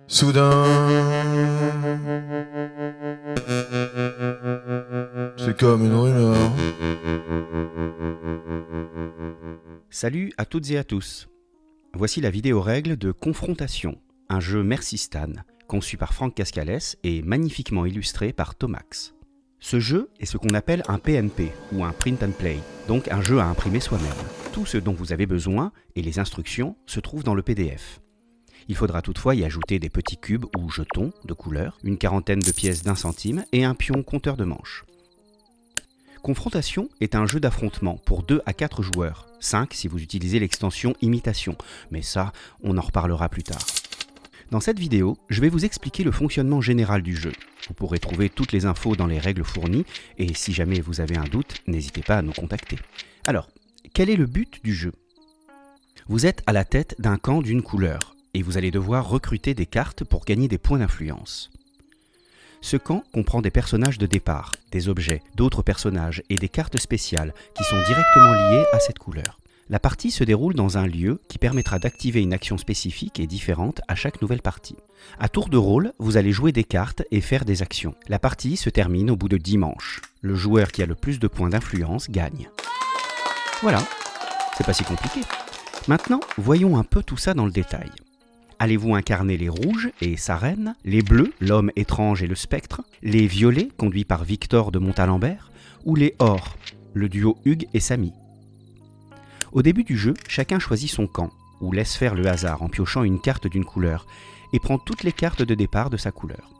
Soudain, c'est comme une rumeur. Salut à toutes et à tous. Voici la vidéo règle de Confrontation, un jeu Merci Stan, conçu par Franck Cascales et magnifiquement illustré par Tomax. Ce jeu est ce qu'on appelle un PNP, ou un Print and Play, donc un jeu à imprimer soi-même. Tout ce dont vous avez besoin, et les instructions, se trouvent dans le PDF. Il faudra toutefois y ajouter des petits cubes ou jetons de couleur, une quarantaine de pièces d'1 centime et un pion compteur de manches. Confrontation est un jeu d'affrontement pour 2 à 4 joueurs, 5 si vous utilisez l'extension Imitation, mais ça, on en reparlera plus tard. Dans cette vidéo, je vais vous expliquer le fonctionnement général du jeu. Vous pourrez trouver toutes les infos dans les règles fournies, et si jamais vous avez un doute, n'hésitez pas à nous contacter. Alors, quel est le but du jeu ? Vous êtes à la tête d'un camp d'une couleur, et vous allez devoir recruter des cartes pour gagner des points d'influence. Ce camp comprend des personnages de départ, des objets, d'autres personnages et des cartes spéciales qui sont directement liées à cette couleur. La partie se déroule dans un lieu qui permettra d'activer une action spécifique et différente à chaque nouvelle partie. À tour de rôle, vous allez jouer des cartes et faire des actions. La partie se termine au bout de 10 manches. Le joueur qui a le plus de points d'influence gagne. Voilà, c'est pas si compliqué. Maintenant, voyons un peu tout ça dans le détail. Allez-vous incarner les rouges et sa reine, les bleus, l'homme étrange et le spectre, les violets, conduits par Victor de Montalembert, ou les ors, le duo Hugues et Samy? Au début du jeu, chacun choisit son camp, ou laisse faire le hasard en piochant une carte d'une couleur, et prend toutes les cartes de départ de sa couleur.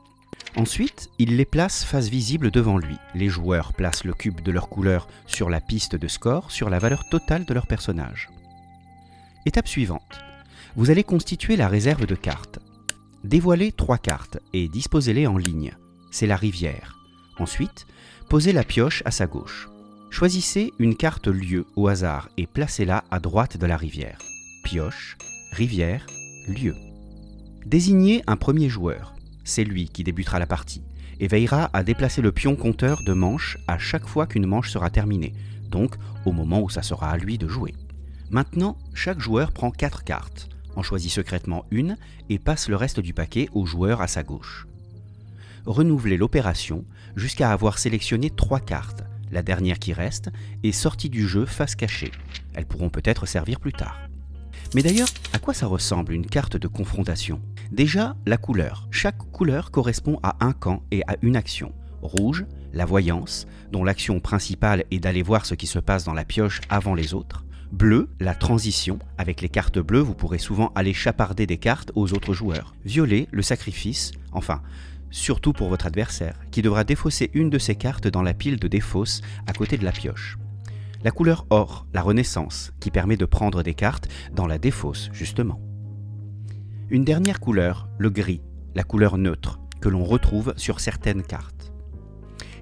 Ensuite, il les place face visible devant lui. Les joueurs placent le cube de leur couleur sur la piste de score sur la valeur totale de leur personnage. Étape suivante. Vous allez constituer la réserve de cartes. Dévoilez 3 cartes et disposez-les en ligne. C'est la rivière. Ensuite, posez la pioche à sa gauche. Choisissez une carte lieu au hasard et placez-la à droite de la rivière. Pioche, rivière, lieu. Désignez un premier joueur. C'est lui qui débutera la partie et veillera à déplacer le pion compteur de manches à chaque fois qu'une manche sera terminée, donc au moment où ça sera à lui de jouer. Maintenant, chaque joueur prend 4 cartes, en choisit secrètement une et passe le reste du paquet au joueur à sa gauche. Renouvelez l'opération jusqu'à avoir sélectionné 3 cartes. La dernière qui reste est sortie du jeu face cachée. Elles pourront peut-être servir plus tard. Mais d'ailleurs, à quoi ça ressemble une carte de confrontation ? Déjà, la couleur. Chaque couleur correspond à un camp et à une action. Rouge, la voyance, dont l'action principale est d'aller voir ce qui se passe dans la pioche avant les autres. Bleu, la transition. Avec les cartes bleues, vous pourrez souvent aller chaparder des cartes aux autres joueurs. Violet, le sacrifice. Enfin, surtout pour votre adversaire, qui devra défausser une de ses cartes dans la pile de défausse à côté de la pioche. La couleur or, la renaissance, qui permet de prendre des cartes dans la défausse, justement. Une dernière couleur, le gris, la couleur neutre, que l'on retrouve sur certaines cartes.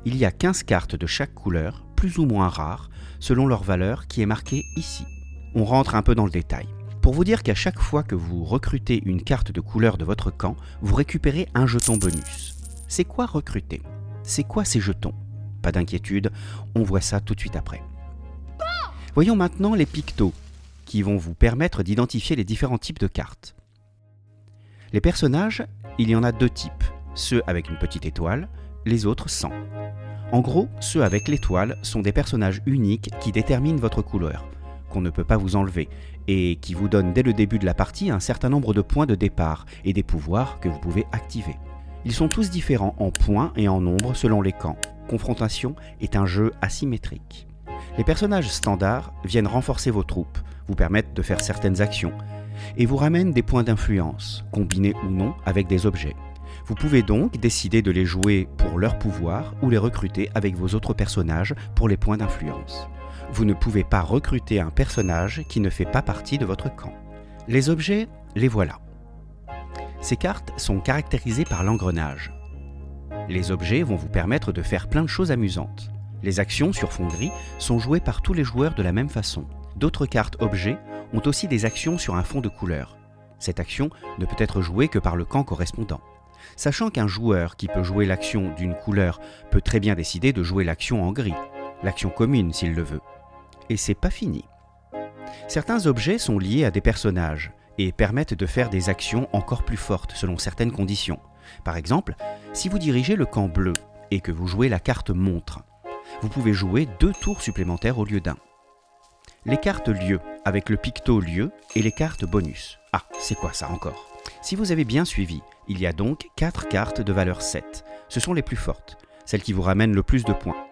Il y a 15 cartes de chaque couleur, plus ou moins rares, selon leur valeur qui est marquée ici. On rentre un peu dans le détail. Pour vous dire qu'à chaque fois que vous recrutez une carte de couleur de votre camp, vous récupérez un jeton bonus. C'est quoi recruter ? C'est quoi ces jetons ? Pas d'inquiétude, on voit ça tout de suite après. Voyons maintenant les pictos, qui vont vous permettre d'identifier les différents types de cartes. Les personnages, il y en a 2 types, ceux avec une petite étoile, les autres sans. En gros, ceux avec l'étoile sont des personnages uniques qui déterminent votre couleur, qu'on ne peut pas vous enlever, et qui vous donnent dès le début de la partie un certain nombre de points de départ et des pouvoirs que vous pouvez activer. Ils sont tous différents en points et en nombre selon les camps. Confrontation est un jeu asymétrique. Les personnages standards viennent renforcer vos troupes, vous permettent de faire certaines actions, et vous ramènent des points d'influence, combinés ou non avec des objets. Vous pouvez donc décider de les jouer pour leur pouvoir ou les recruter avec vos autres personnages pour les points d'influence. Vous ne pouvez pas recruter un personnage qui ne fait pas partie de votre camp. Les objets, les voilà. Ces cartes sont caractérisées par l'engrenage. Les objets vont vous permettre de faire plein de choses amusantes. Les actions sur fond gris sont jouées par tous les joueurs de la même façon. D'autres cartes objets ont aussi des actions sur un fond de couleur. Cette action ne peut être jouée que par le camp correspondant. Sachant qu'un joueur qui peut jouer l'action d'une couleur peut très bien décider de jouer l'action en gris, l'action commune s'il le veut. Et c'est pas fini. Certains objets sont liés à des personnages, et permettent de faire des actions encore plus fortes selon certaines conditions. Par exemple, si vous dirigez le camp bleu et que vous jouez la carte montre, vous pouvez jouer 2 tours supplémentaires au lieu d'un. Les cartes lieu avec le picto lieu et les cartes bonus. Ah, c'est quoi ça encore? Si vous avez bien suivi, il y a donc 4 cartes de valeur 7. Ce sont les plus fortes, celles qui vous ramènent le plus de points.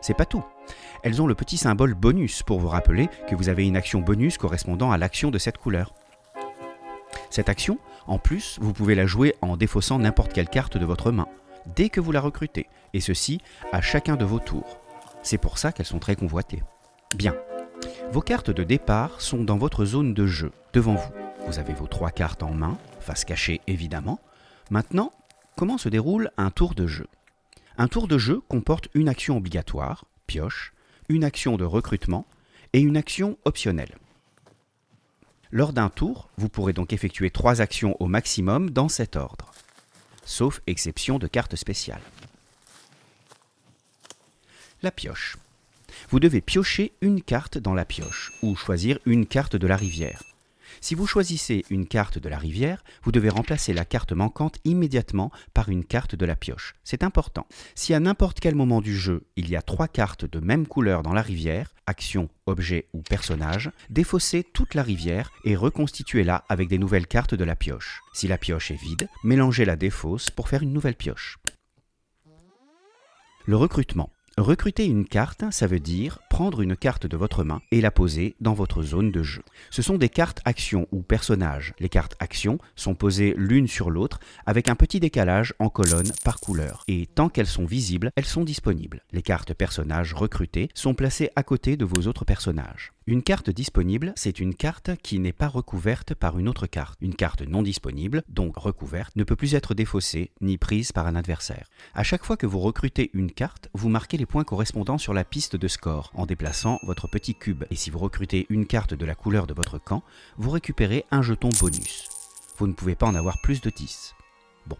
C'est pas tout. Elles ont le petit symbole bonus pour vous rappeler que vous avez une action bonus correspondant à l'action de cette couleur. Cette action, en plus, vous pouvez la jouer en défaussant n'importe quelle carte de votre main, dès que vous la recrutez, et ceci à chacun de vos tours. C'est pour ça qu'elles sont très convoitées. Bien. Vos cartes de départ sont dans votre zone de jeu, devant vous. Vous avez vos 3 cartes en main, face cachée évidemment. Maintenant, comment se déroule un tour de jeu? Un tour de jeu comporte une action obligatoire, pioche, une action de recrutement et une action optionnelle. Lors d'un tour, vous pourrez donc effectuer 3 actions au maximum dans cet ordre, sauf exception de cartes spéciales. La pioche. Vous devez piocher une carte dans la pioche ou choisir une carte de la rivière. Si vous choisissez une carte de la rivière, vous devez remplacer la carte manquante immédiatement par une carte de la pioche. C'est important. Si à n'importe quel moment du jeu, il y a 3 cartes de même couleur dans la rivière, action, objet ou personnage, défaussez toute la rivière et reconstituez-la avec des nouvelles cartes de la pioche. Si la pioche est vide, mélangez la défausse pour faire une nouvelle pioche. Le recrutement. Recruter une carte, ça veut dire prendre une carte de votre main et la poser dans votre zone de jeu. Ce sont des cartes actions ou personnages. Les cartes actions sont posées l'une sur l'autre avec un petit décalage en colonne par couleur. Et tant qu'elles sont visibles, elles sont disponibles. Les cartes personnages recrutées sont placées à côté de vos autres personnages. Une carte disponible, c'est une carte qui n'est pas recouverte par une autre carte. Une carte non disponible, donc recouverte, ne peut plus être défaussée ni prise par un adversaire. À chaque fois que vous recrutez une carte, vous marquez les points correspondants sur la piste de score en déplaçant votre petit cube. Et si vous recrutez une carte de la couleur de votre camp, vous récupérez un jeton bonus. Vous ne pouvez pas en avoir plus de 10. Bon.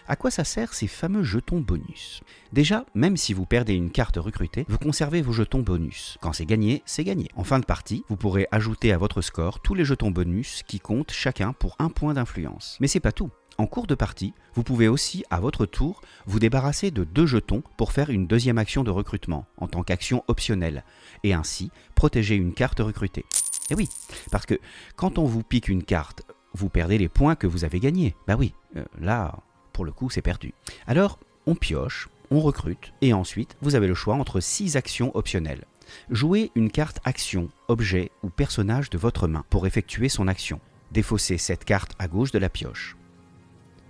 À quoi ça sert ces fameux jetons bonus? Déjà, même si vous perdez une carte recrutée, vous conservez vos jetons bonus. Quand c'est gagné, c'est gagné. En fin de partie, vous pourrez ajouter à votre score tous les jetons bonus qui comptent chacun pour 1 point d'influence. Mais c'est pas tout. En cours de partie, vous pouvez aussi, à votre tour, vous débarrasser de 2 jetons pour faire une deuxième action de recrutement, en tant qu'action optionnelle, et ainsi protéger une carte recrutée. Et oui, parce que quand on vous pique une carte, vous perdez les points que vous avez gagnés. Bah oui, là, pour le coup, c'est perdu. Alors, on pioche, on recrute, et ensuite, vous avez le choix entre 6 actions optionnelles. Jouez une carte action, objet ou personnage de votre main pour effectuer son action. Défaussez cette carte à gauche de la pioche.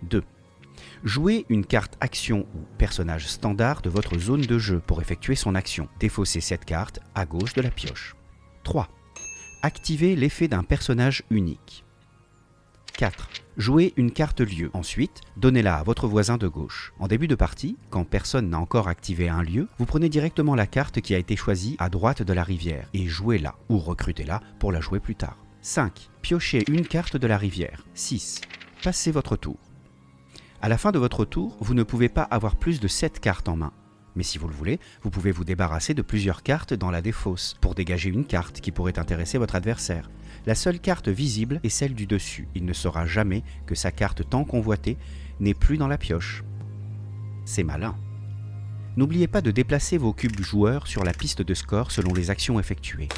2. Jouez une carte action ou personnage standard de votre zone de jeu pour effectuer son action. Défaussez cette carte à gauche de la pioche. 3. Activez l'effet d'un personnage unique. 4. Jouez une carte lieu. Ensuite, donnez-la à votre voisin de gauche. En début de partie, quand personne n'a encore activé un lieu, vous prenez directement la carte qui a été choisie à droite de la rivière et jouez-la ou recrutez-la pour la jouer plus tard. 5. Piochez une carte de la rivière. 6. Passez votre tour. À la fin de votre tour, vous ne pouvez pas avoir plus de 7 cartes en main. Mais si vous le voulez, vous pouvez vous débarrasser de plusieurs cartes dans la défausse pour dégager une carte qui pourrait intéresser votre adversaire. La seule carte visible est celle du dessus. Il ne saura jamais que sa carte tant convoitée n'est plus dans la pioche. C'est malin. N'oubliez pas de déplacer vos cubes joueurs sur la piste de score selon les actions effectuées.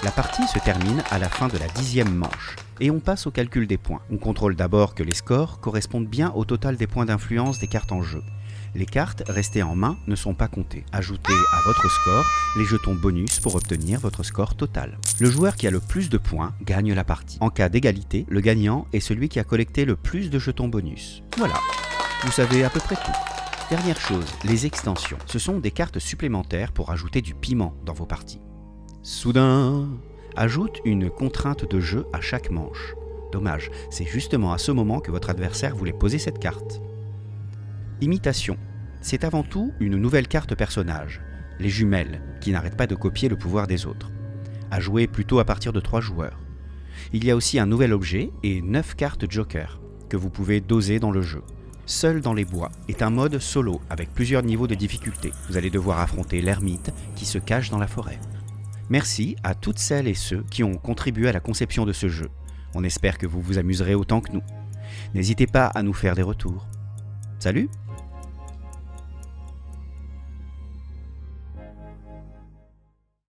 La partie se termine à la fin de la 10e manche et on passe au calcul des points. On contrôle d'abord que les scores correspondent bien au total des points d'influence des cartes en jeu. Les cartes restées en main ne sont pas comptées. Ajoutez à votre score les jetons bonus pour obtenir votre score total. Le joueur qui a le plus de points gagne la partie. En cas d'égalité, le gagnant est celui qui a collecté le plus de jetons bonus. Voilà, vous savez à peu près tout. Dernière chose, les extensions. Ce sont des cartes supplémentaires pour ajouter du piment dans vos parties. Soudain, ajoute une contrainte de jeu à chaque manche. Dommage, c'est justement à ce moment que votre adversaire voulait poser cette carte. Imitation. C'est avant tout une nouvelle carte personnage, les jumelles, qui n'arrêtent pas de copier le pouvoir des autres. À jouer plutôt à partir de 3 joueurs. Il y a aussi un nouvel objet et 9 cartes joker, que vous pouvez doser dans le jeu. Seul dans les bois est un mode solo avec plusieurs niveaux de difficulté. Vous allez devoir affronter l'ermite qui se cache dans la forêt. Merci à toutes celles et ceux qui ont contribué à la conception de ce jeu. On espère que vous vous amuserez autant que nous. N'hésitez pas à nous faire des retours. Salut!